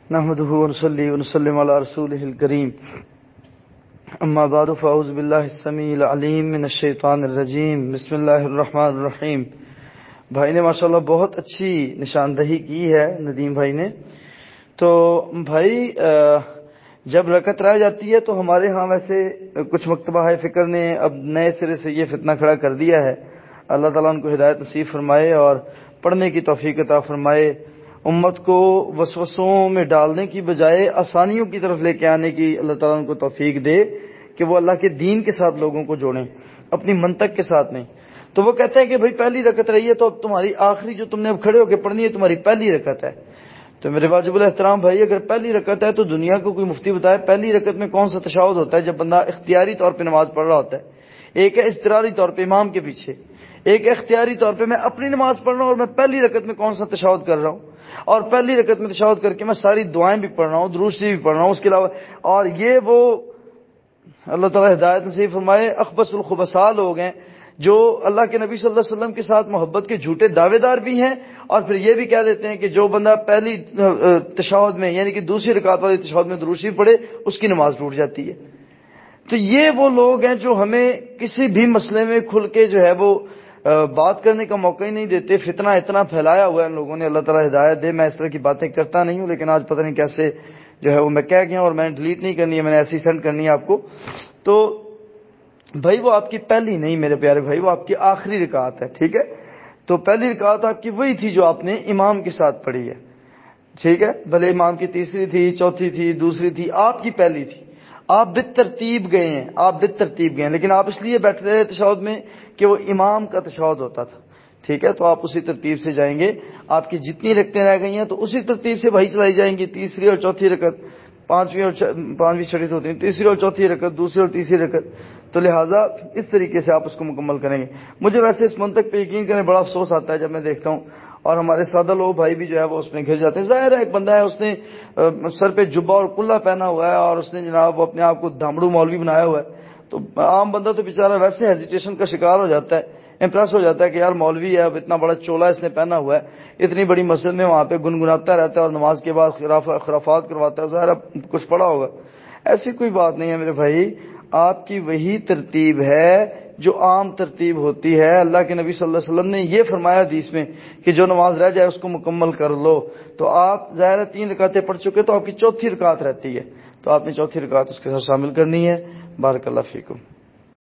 نحمده ونصلي ونسلم على رسوله الكريم اما بعد فاعوذ بالله السميع العليم من الشیطان الرجیم بسم اللہ الرحمن الرحیم۔ بھائی نے ماشاءاللہ بہت اچھی نشاندہی کی ہے ندیم بھائی نے۔ تو بھائی جب رکعت رہ جاتی ہے تو ہمارے ہاں ویسے کچھ مکتبہ فکر نے اب نئے سرے سے یہ فتنہ کھڑا کر دیا ہے، اللہ تعالیٰ ان کو ہدایت نصیب فرمائے اور پڑھنے کی توفیق عطا فرمائے، امت کو وسوسوں میں ڈالنے کی بجائے آسانیوں کی طرف لے کے آنے کی اللہ تعالیٰ ان کو توفیق دے کہ وہ اللہ کے دین کے ساتھ لوگوں کو جوڑیں، اپنی منطق کے ساتھ نہیں۔ تو وہ کہتے ہیں کہ بھائی پہلی رکعت رہی ہے تو اب تمہاری آخری جو تم نے اب کھڑے ہو کے پڑھنی ہے تمہاری پہلی رکعت ہے۔ تو میرے واجب الاحترام بھائی، اگر پہلی رکعت ہے تو دنیا کو کوئی مفتی بتائے پہلی رکعت میں کون سا تشہد ہوتا ہے جب بندہ اختیاری طور پہ نماز پڑھ رہا ہوتا ہے؟ ایک ہے اضطراری طور پہ امام کے پیچھے، ایک اختیاری طور پہ میں اپنی نماز پڑھ رہا ہوں اور میں پہلی رکعت میں کون سا تشہد کر رہا ہوں، اور پہلی رکعت میں تشہد کر کے میں ساری دعائیں بھی پڑھ رہا ہوں، درود شریف بھی پڑھ رہا ہوں، اس کے علاوہ اور یہ وہ اللہ تعالیٰ ہدایت نصیب فرمائے اخبث الخبثاء لوگ ہیں جو اللہ کے نبی صلی اللہ علیہ وسلم کے ساتھ محبت کے جھوٹے دعوے دار بھی ہیں، اور پھر یہ بھی کہہ دیتے ہیں کہ جو بندہ پہلی تشہد میں یعنی کہ دوسری رکعت والی تشہد میں درود شریف پڑھے اس کی نماز ٹوٹ جاتی ہے۔ تو یہ وہ لوگ ہیں جو ہمیں کسی بھی مسئلے میں کھل کے جو ہے وہ بات کرنے کا موقع ہی نہیں دیتے۔ فتنہ اتنا پھیلایا ہوا ہے ان لوگوں نے، اللہ تعالیٰ ہدایت دے۔ میں اس طرح کی باتیں کرتا نہیں ہوں، لیکن آج پتہ نہیں کیسے جو ہے وہ میں کہہ گیا اور میں نے ڈیلیٹ نہیں کرنی ہے، میں نے ایسی سینڈ کرنی ہے آپ کو۔ تو بھائی وہ آپ کی پہلی نہیں میرے پیارے بھائی، وہ آپ کی آخری رکعت ہے، ٹھیک ہے؟ تو پہلی رکعت آپ کی وہی تھی جو آپ نے امام کے ساتھ پڑھی ہے، ٹھیک ہے؟ بھلے امام کی تیسری تھی، چوتھی تھی، دوسری تھی، آپ کی پہلی تھی۔ آپ بالترتیب گئے ہیں، آپ بالترتیب گئے ہیں، لیکن آپ اس لیے بیٹھتے رہے تشہد میں کہ وہ امام کا تشہد ہوتا تھا، ٹھیک ہے؟ تو آپ اسی ترتیب سے جائیں گے، آپ کی جتنی رکعتیں رہ گئی ہیں تو اسی ترتیب سے بھائی چلائی جائیں گی۔ تیسری اور چوتھی رکعت، پانچویں چھٹی ہوتی ہیں، تیسری اور چوتھی رکعت، دوسری اور تیسری رکعت، تو لہٰذا اس طریقے سے آپ اس کو مکمل کریں گے۔ مجھے ویسے اس منطق پہ یقین کرنے بڑا افسوس آتا ہے جب میں دیکھتا ہوں، اور ہمارے سادہ لوگ بھائی بھی جو ہے وہ اس میں گھر جاتے ہیں۔ ظاہر ہے ایک بندہ ہے، اس نے سر پہ جبہ اور کلہ پہنا ہوا ہے اور اس نے جناب اپنے آپ کو دھامڑو مولوی بنایا ہوا ہے، تو عام بندہ تو بیچارہ ویسے ہیزیٹیشن کا شکار ہو جاتا ہے، امپریس ہو جاتا ہے کہ یار مولوی ہے، اب اتنا بڑا چولا اس نے پہنا ہوا ہے، اتنی بڑی مسجد میں وہاں پہ گنگناتا رہتا ہے اور نماز کے بعد خرافات کرواتا ہے، ظاہر کچھ پڑا ہوگا۔ ایسی کوئی بات نہیں ہے میرے بھائی، آپ کی وہی ترتیب ہے جو عام ترتیب ہوتی ہے۔ اللہ کے نبی صلی اللہ علیہ وسلم نے یہ فرمایا حدیث میں کہ جو نماز رہ جائے اس کو مکمل کر لو۔ تو آپ ظاہر 3 رکعتیں پڑھ چکے تو آپ کی چوتھی رکعت رہتی ہے، تو آپ نے چوتھی رکعت اس کے ساتھ شامل کرنی ہے۔ بارک اللہ فیکم۔